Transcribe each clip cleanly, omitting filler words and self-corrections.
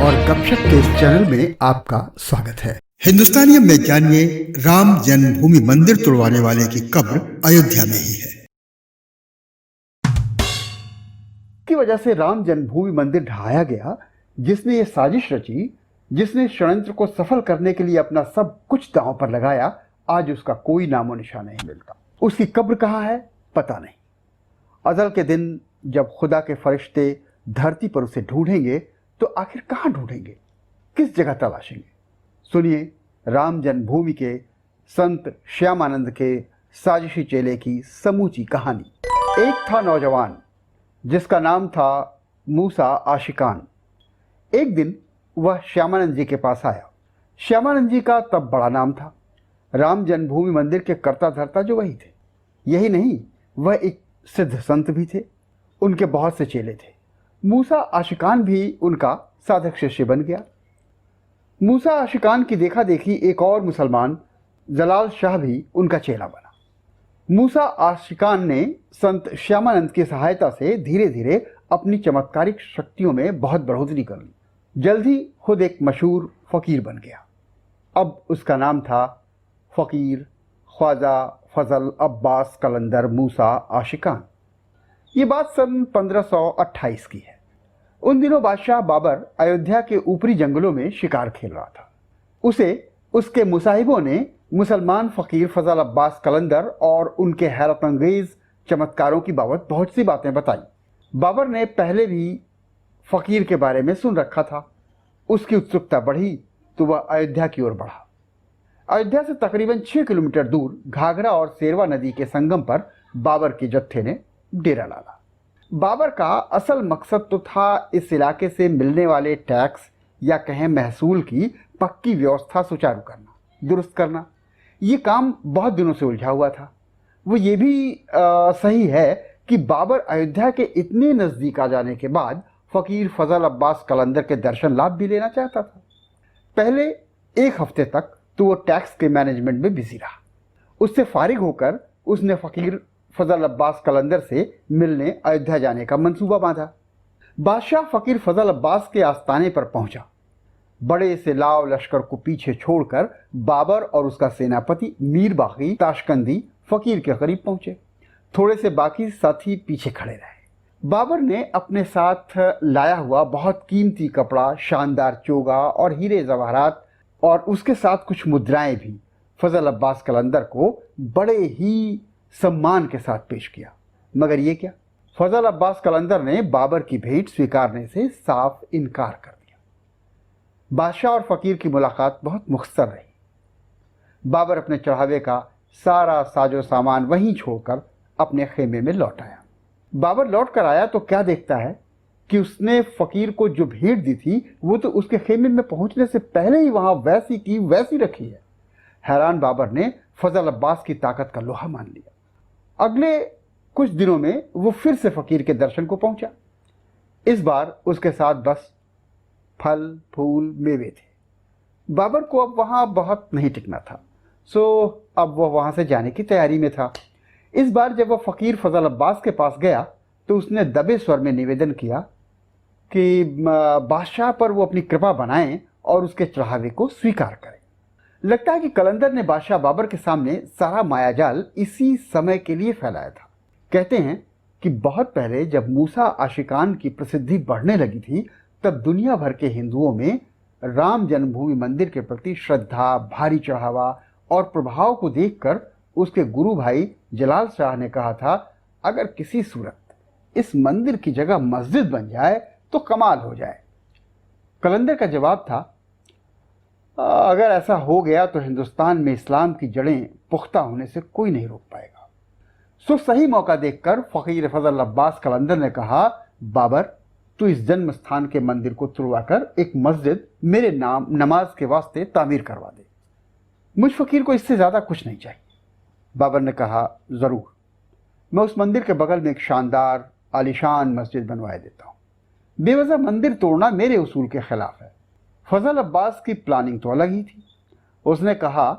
और गपशप के इस चैनल में आपका स्वागत है। हिंदुस्तानियम में जानिए राम जन्मभूमि मंदिर तोड़वाने वाले की कब्र अयोध्या में ही है। की वजह से राम जन्मभूमि मंदिर ढहाया गया, जिसने ये साजिश रची, जिसने षड्यंत्र को सफल करने के लिए अपना सब कुछ दांव पर लगाया, आज उसका कोई नामो निशान नहीं मिलता। उसकी कब्र कहाँ है पता नहीं। अजल के दिन जब खुदा के फरिश्ते धरती पर उसे ढूंढेंगे तो आखिर कहाँ ढूंढेंगे, किस जगह तलाशेंगे? सुनिए राम जन्मभूमि के संत श्यामानंद के साजिशी चेले की समूची कहानी। एक था नौजवान जिसका नाम था मूसा आशिकान। एक दिन वह श्यामानंद जी के पास आया। श्यामानंद जी का तब बड़ा नाम था। राम जन्मभूमि मंदिर के कर्ता धर्ता जो वही थे। यही नहीं, वह एक सिद्ध संत भी थे। उनके बहुत से चेले थे। मूसा आशिकान भी उनका साधक शिष्य बन गया। मूसा आशिकान की देखा देखी एक और मुसलमान जलाल शाह भी उनका चेला बना। मूसा आशिकान ने संत श्यामानंद की सहायता से धीरे धीरे अपनी चमत्कारिक शक्तियों में बहुत बढ़ोतरी कर ली। जल्द ही खुद एक मशहूर फकीर बन गया। अब उसका नाम था फकीर ख्वाजा फजल अब्बास कलंदर मूसा आशिकान। ये बात सन 1528 की है। उन दिनों बादशाह बाबर अयोध्या के ऊपरी जंगलों में शिकार खेल रहा था। उसे उसके मुसाहिबों ने मुसलमान फकीर फजल अब्बास कलंदर और उनके हैरत अंगेज चमत्कारों की बाबत बहुत सी बातें बताई। बाबर ने पहले भी फकीर के बारे में सुन रखा था। उसकी उत्सुकता बढ़ी तो वह अयोध्या की ओर बढ़ा। अयोध्या से तकरीबन 6 किलोमीटर दूर घाघरा और सेरवा नदी के संगम पर बाबर के जत्थे ने डेरा डाला। बाबर का असल मकसद तो था इस इलाके से मिलने वाले टैक्स या कहें महसूल की पक्की व्यवस्था सुचारू करना, दुरुस्त करना। ये काम बहुत दिनों से उलझा हुआ था। वो ये भी सही है कि बाबर अयोध्या के इतने नज़दीक आ जाने के बाद फ़कीर फजल अब्बास कलंदर के दर्शन लाभ भी लेना चाहता था। पहले एक हफ्ते तक तो वो टैक्स के मैनेजमेंट में बिजी रहा। उससे फारिग होकर उसने फ़कीर फजल अब्बास कलंदर से मिलने अयोध्या जाने का मंसूबा बांधा। बादशाह फ़कीर फजल अब्बास के आस्ताने पर पहुंचा। बड़े से लाव लश्कर को पीछे छोड़कर बाबर और उसका सेनापति मीर बाकी ताशकंदी फ़कीर के करीब पहुंचे। थोड़े से बाकी साथी पीछे खड़े रहे। बाबर ने अपने साथ लाया हुआ बहुत कीमती कपड़ा, शानदार चोगा और हीरे जवाहरात और उसके साथ कुछ मुद्राएं भी फजल अब्बास कलंदर को बड़े ही सम्मान के साथ पेश किया। मगर ये क्या, फजल अब्बास कलंदर ने बाबर की भेंट स्वीकारने से साफ इनकार कर दिया। बादशाह और फकीर की मुलाकात बहुत मुख्तसर रही। बाबर अपने चढ़ावे का सारा साजो सामान वहीं छोड़कर अपने खेमे में लौट आया। बाबर लौट कर आया तो क्या देखता है कि उसने फकीर को जो भेंट दी थी वो तो उसके खेमे में पहुंचने से पहले ही वहां वैसी की वैसी रखी है। हैरान बाबर ने फजल अब्बास की ताकत का लोहा मान लिया। अगले कुछ दिनों में वो फिर से फकीर के दर्शन को पहुंचा। इस बार उसके साथ बस फल फूल मेवे थे। बाबर को अब वहां बहुत नहीं टिकना था, सो अब वह वहां से जाने की तैयारी में था। इस बार जब वह फकीर फजल अब्बास के पास गया तो उसने दबे स्वर में निवेदन किया कि बादशाह पर वो अपनी कृपा बनाएं और उसके चढ़ावे को स्वीकार करें। लगता है कि कलंदर ने बादशाह बाबर के सामने सारा मायाजाल इसी समय के लिए फैलाया था। कहते हैं कि बहुत पहले जब मूसा आशिकान की प्रसिद्धि बढ़ने लगी थी तब दुनिया भर के हिंदुओं में राम जन्मभूमि मंदिर के प्रति श्रद्धा, भारी चढ़ावा और प्रभाव को देखकर उसके गुरु भाई जलाल शाह ने कहा था, अगर किसी सूरत इस मंदिर की जगह मस्जिद बन जाए तो कमाल हो जाए। कलंदर का जवाब था, अगर ऐसा हो गया तो हिंदुस्तान में इस्लाम की जड़ें पुख्ता होने से कोई नहीं रोक पाएगा। सो सही मौका देखकर फकीर फजल अब्बास कलंदर ने कहा, बाबर तू इस जन्म स्थान के मंदिर को तुड़वाकर एक मस्जिद मेरे नाम नमाज के वास्ते तामीर करवा दे। मुझ फकीर को इससे ज़्यादा कुछ नहीं चाहिए। बाबर ने कहा, ज़रूर, मैं उस मंदिर के बगल में एक शानदार आलीशान मस्जिद बनवाए देता हूँ। बेवजह मंदिर तोड़ना मेरे उसूल के खिलाफ है। फजल अब्बास की प्लानिंग तो अलग ही थी। उसने कहा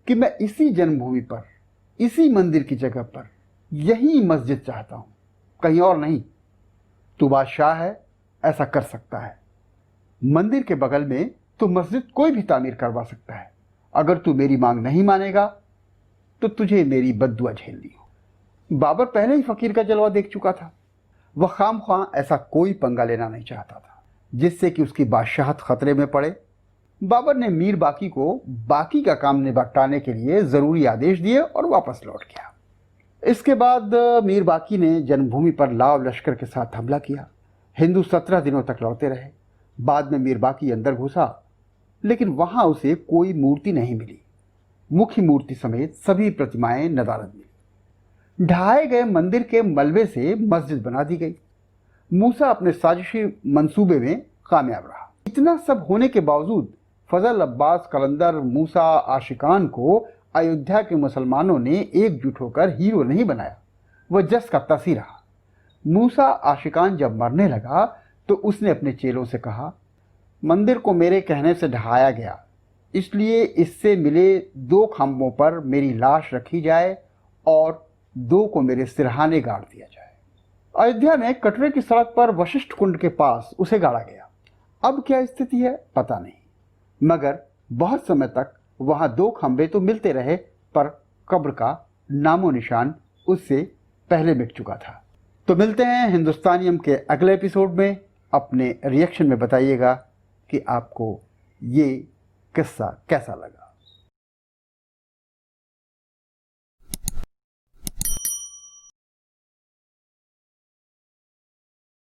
कि मैं इसी जन्मभूमि पर, इसी मंदिर की जगह पर यही मस्जिद चाहता हूँ, कहीं और नहीं। तू बादशाह है, ऐसा कर सकता है। मंदिर के बगल में तो मस्जिद कोई भी तामीर करवा सकता है। अगर तू मेरी मांग नहीं मानेगा तो तुझे मेरी बद्दुआ झेलनी हो। बाबर पहले ही फकीर का जलवा देख चुका था। वह खामख्वाह ऐसा कोई पंगा लेना नहीं चाहता था जिससे कि उसकी बादशाहत खतरे में पड़े। बाबर ने मीर बाकी को बाकी का काम निपटाने के लिए ज़रूरी आदेश दिए और वापस लौट गया। इसके बाद मीर बाकी ने जन्मभूमि पर लाव लश्कर के साथ हमला किया। हिंदू 17 दिनों तक लौटे रहे। बाद में मीर बाकी अंदर घुसा, लेकिन वहां उसे कोई मूर्ति नहीं मिली। मुख्य मूर्ति समेत सभी प्रतिमाएं नदारद मिली। ढहाए गए मंदिर के मलबे से मस्जिद बना दी गई। मूसा अपने साजिशी मंसूबे में कामयाब रहा। इतना सब होने के बावजूद फजल अब्बास कलंदर मूसा आशिकान को अयोध्या के मुसलमानों ने एकजुट होकर हीरो नहीं बनाया, वह जस का तस ही रहा। मूसा आशिकान जब मरने लगा तो उसने अपने चेलों से कहा, मंदिर को मेरे कहने से ढहाया गया, इसलिए इससे मिले 2 खंभों पर मेरी लाश रखी जाए और 2 को मेरे सिरहाने गाड़ दिया जाए। अयोध्या में कटरे की सड़क पर वशिष्ठ कुंड के पास उसे गाड़ा गया। अब क्या स्थिति है पता नहीं, मगर बहुत समय तक वहां 2 खंभे तो मिलते रहे, पर कब्र का नामो निशान उससे पहले मिट चुका था। तो मिलते हैं हिंदुस्तानियम के अगले एपिसोड में। अपने रिएक्शन में बताइएगा कि आपको ये किस्सा कैसा लगा।